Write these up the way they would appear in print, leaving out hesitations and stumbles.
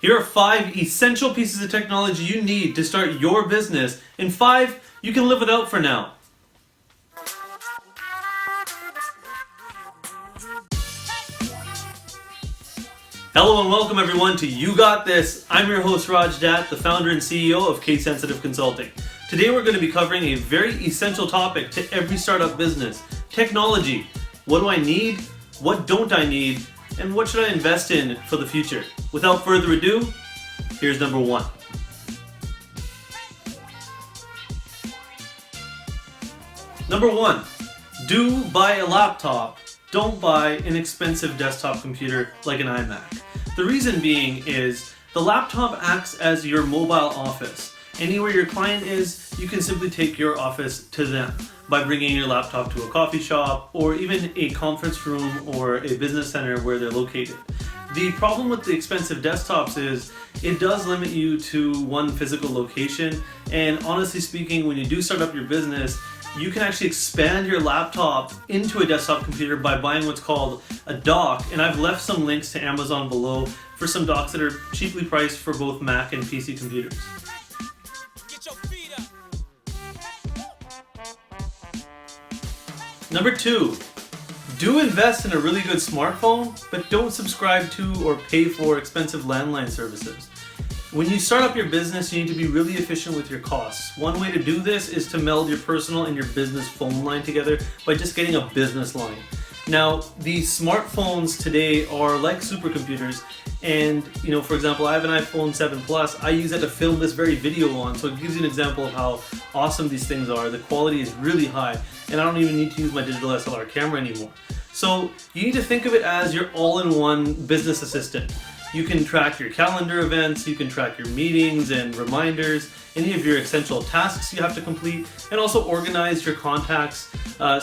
Here are 5 essential pieces of technology you need to start your business, and 5 you can live without for now. Hello and welcome everyone to You Got This. I'm your host Raj Dhatt, the founder and CEO of Case Sensitive Consulting. Today we're going to be covering a very essential topic to every startup business: technology. What do I need? What don't I need? And what should I invest in for the future? Without further ado, here's number 1. Number 1, do buy a laptop. Don't buy an expensive desktop computer like an iMac. The reason being is the laptop acts as your mobile office. Anywhere your client is, you can simply take your office to them by bringing your laptop to a coffee shop or even a conference room or a business center where they're located. The problem with the expensive desktops is it does limit you to one physical location, and honestly speaking, when you do start up your business, you can actually expand your laptop into a desktop computer by buying what's called a dock, and I've left some links to Amazon below for some docks that are cheaply priced for both Mac and PC computers. Number 2, do invest in a really good smartphone, but don't subscribe to or pay for expensive landline services. When you start up your business, you need to be really efficient with your costs. One way to do this is to meld your personal and your business phone line together by just getting a business line. Now, these smartphones today are like supercomputers, and for example, I have an iPhone 7 Plus. I use it to film this very video on, so it gives you an example of how awesome these things are. The quality is really high, and I don't even need to use my digital SLR camera anymore. So you need to think of it as your all-in-one business assistant. You can track your calendar events, you can track your meetings and reminders, any of your essential tasks you have to complete, and also organize your contacts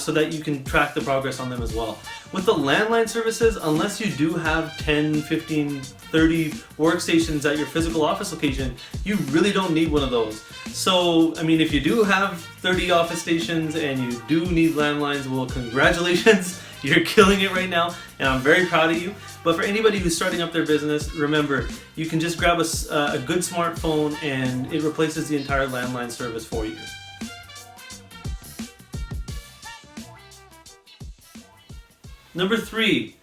so that you can track the progress on them as well. With the landline services, unless you do have 10, 15, 30 workstations at your physical office location, you really don't need one of those. So, if you do have 30 office stations and you do need landlines, well, congratulations. You're killing it right now, and I'm very proud of you. But for anybody who's starting up their business, remember, you can just grab a good smartphone and it replaces the entire landline service for you. Number 3,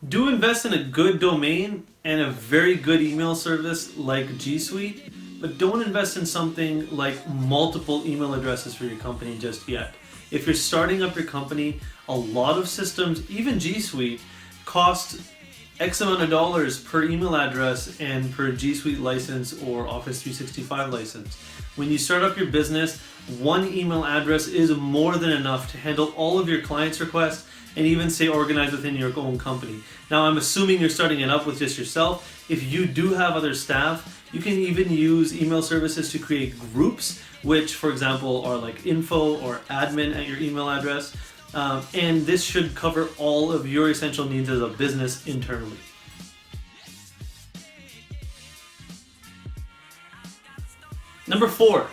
do invest in a good domain and a very good email service like G Suite, but don't invest in something like multiple email addresses for your company just yet. If you're starting up your company, a lot of systems, even G Suite, cost X amount of dollars per email address and per G Suite license or Office 365 license. When you start up your business, one email address is more than enough to handle all of your clients' requests and even stay organized within your own company. Now, I'm assuming you're starting it up with just yourself. If you do have other staff, you can even use email services to create groups, which, for example, are like info or admin at your email address. And this should cover all of your essential needs as a business internally. Number 4,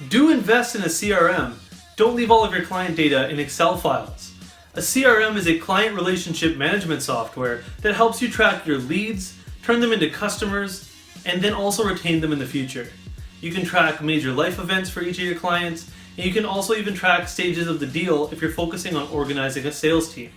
do invest in a CRM. Don't leave all of your client data in Excel files. A CRM is a client relationship management software that helps you track your leads, turn them into customers, and then also retain them in the future. You can track major life events for each of your clients, and you can also even track stages of the deal if you're focusing on organizing a sales team.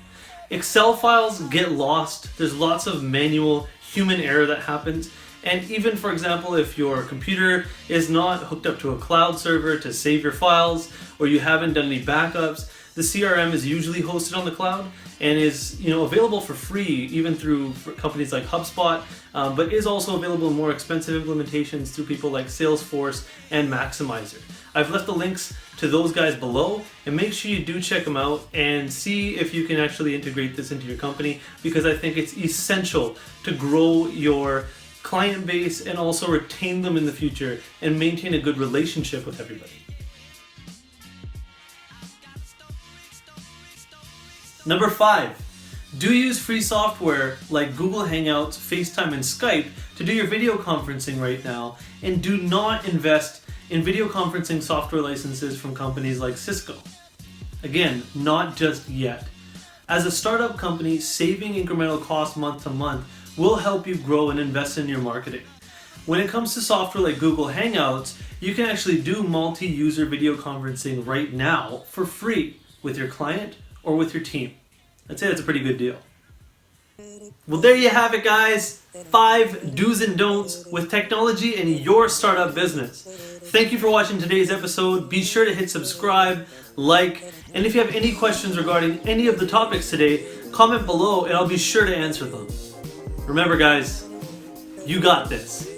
Excel files get lost. There's lots of manual human error that happens. And even, for example, if your computer is not hooked up to a cloud server to save your files, or you haven't done any backups, the CRM is usually hosted on the cloud and is available for free even through companies like HubSpot, but is also available in more expensive implementations through people like Salesforce and Maximizer. I've left the links to those guys below, and make sure you do check them out and see if you can actually integrate this into your company, because I think it's essential to grow your client base and also retain them in the future and maintain a good relationship with everybody. Number 5, do use free software like Google Hangouts, FaceTime, and Skype to do your video conferencing right now, and do not invest in video conferencing software licenses from companies like Cisco. Again, not just yet. As a startup company, saving incremental costs month to month will help you grow and invest in your marketing. When it comes to software like Google Hangouts, you can actually do multi-user video conferencing right now for free with your client or with your team. I'd say that's a pretty good deal. Well, there you have it, guys. 5 do's and don'ts with technology in your startup business. Thank you for watching today's episode. Be sure to hit subscribe, like, and if you have any questions regarding any of the topics today, comment below and I'll be sure to answer them. Remember, guys, you got this.